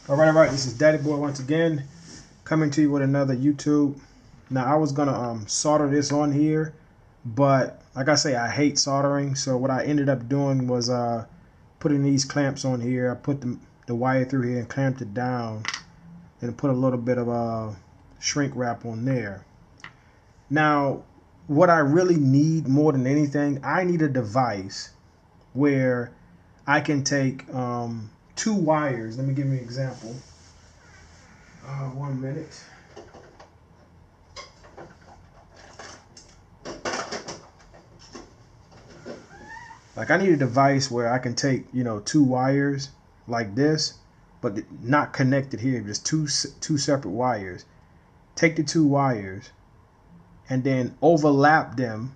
All right. This is Daddy Boy once again, coming to you with another YouTube. Now I was gonna solder this on here, but like I say, I hate soldering. So what I ended up doing was putting these clamps on here. I put the wire through here and clamped it down, and put a little bit of shrink wrap on there. Now, what I really need more than anything, I need a device where I can take two wires. Let me give you an example. 1 minute. Like I need a device where I can take, two wires like this, but not connected here, just two separate wires. Take the two wires and then overlap them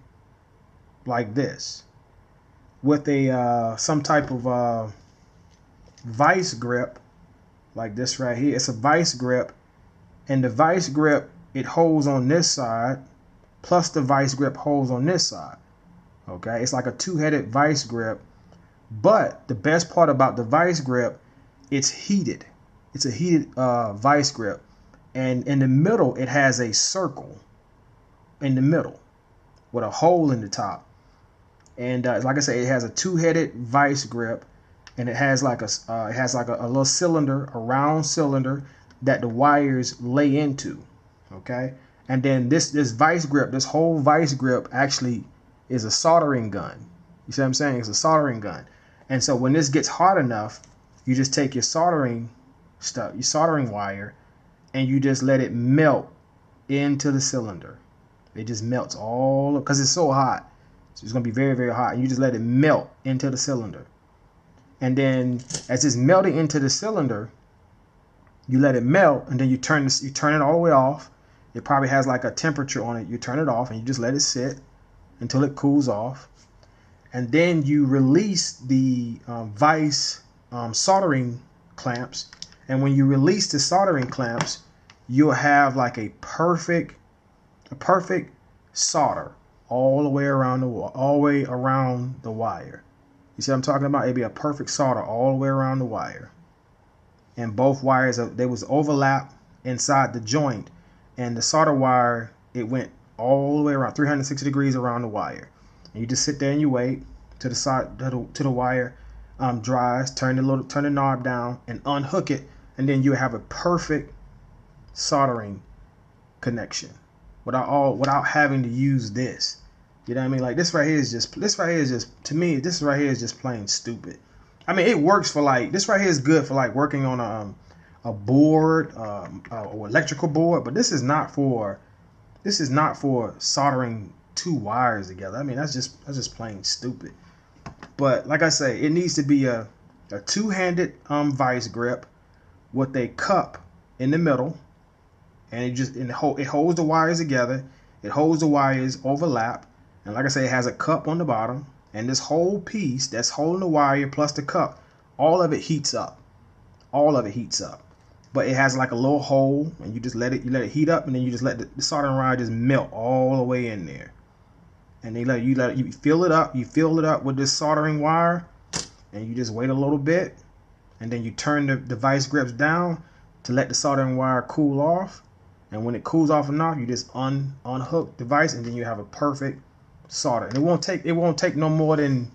like this with a some type of vice grip like this right here. It's a vice grip, and the vice grip, it holds on this side, plus the vice grip holds on this side. Okay, it's like a two-headed vice grip, but the best part about the vice grip, it's heated. It's a heated vice grip, and in the middle it has a circle in the middle with a hole in the top. And like I say, it has a two-headed vice grip, and it has like a little cylinder, a round cylinder that the wires lay into. Okay, and then this vice grip, this whole vice grip actually is a soldering gun. You see what I'm saying? It's a soldering gun. And so when this gets hot enough, you just take your soldering stuff, your soldering wire, and you just let it melt into the cylinder. It just melts all, because it's so hot. So it's going to be very, very hot. And you just let it melt into the cylinder. And then as it's melting into the cylinder, you let it melt, and then you turn it all the way off. It probably has like a temperature on it. You turn it off and you just let it sit until it cools off. And then you release the vice soldering clamps. And when you release the soldering clamps, you'll have like a perfect solder all the way around the wire. You see what I'm talking about? It'd be a perfect solder all the way around the wire. And both wires, they was overlap inside the joint, and the solder wire, it went all the way around 360 degrees around the wire. And you just sit there and you wait to the side to the wire dries, turn the knob down and unhook it, and then you have a perfect soldering connection without having to use this. You know what I mean? Like this right here is just to me, this right here is just plain stupid. I mean, it works for like, this right here is good for like working on a board, or electrical board, but this is not for soldering two wires together. I mean, that's just plain stupid. But like I say, it needs to be a two-handed vice grip with a cup in the middle, and it holds the wires together. It holds the wires overlap, and like I say, it has a cup on the bottom, and this whole piece that's holding the wire plus the cup, all of it heats up. All of it heats up. But it has like a little hole, and you just let it heat up, and then you just let the soldering wire just melt all the way in there. And then you fill it up. You fill it up with this soldering wire, and you just wait a little bit, and then you turn the vice grips down to let the soldering wire cool off. And when it cools off enough, you just unhook the vise, and then you have a perfect solder. And it won't take no more than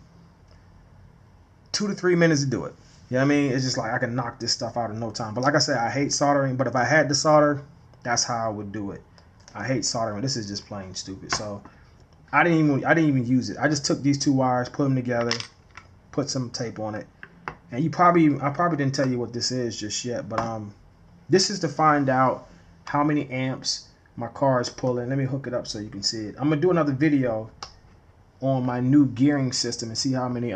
2 to 3 minutes to do it. You know what I mean? It's just like I can knock this stuff out in no time. But like I said, I hate soldering. But if I had to solder, that's how I would do it. I hate soldering. This is just plain stupid. So I didn't even use it. I just took these two wires, put them together, put some tape on it. And I probably didn't tell you what this is just yet. But this is to find out how many amps my car is pulling. Let me hook it up so you can see it. I'm gonna do another video on my new gearing system and see how many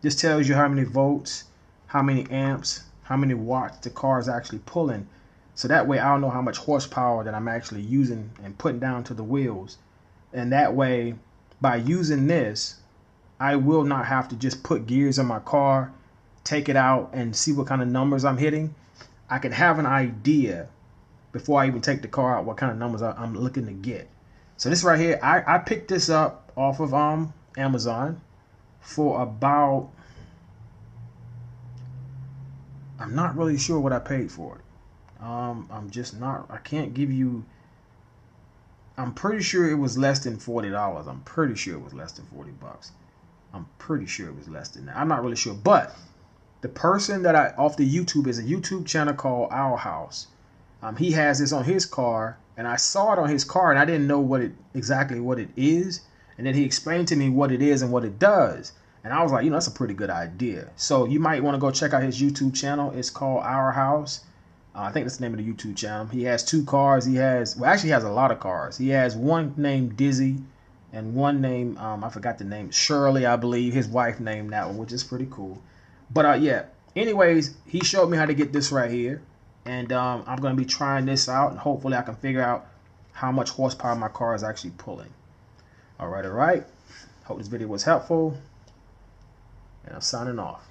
this tells you how many volts, how many amps, how many watts the car is actually pulling. So that way I'll know how much horsepower that I'm actually using and putting down to the wheels. And that way, by using this, I will not have to just put gears in my car, take it out, and see what kind of numbers I'm hitting. I can have an idea before I even take the car out what kind of numbers I'm looking to get. So this right here, I picked this up off of Amazon for about I'm not really sure what I paid for it. I'm just not. I can't give you. I'm pretty sure it was less than $40. I'm pretty sure it was less than $40. I'm pretty sure it was less than that. I'm not really sure, but the person that I off the YouTube is a YouTube channel called Our House. He has this on his car, and I saw it on his car, and I didn't know exactly what it is. And then he explained to me what it is and what it does. And I was like, that's a pretty good idea. So you might want to go check out his YouTube channel. It's called Our House. I think that's the name of the YouTube channel. He has 2 cars. Actually he has a lot of cars. He has one named Dizzy and one named, I forgot the name, Shirley, I believe. His wife named that one, which is pretty cool. But yeah, anyways, he showed me how to get this right here. And I'm going to be trying this out, and hopefully I can figure out how much horsepower my car is actually pulling. All right. Hope this video was helpful, and I'm signing off.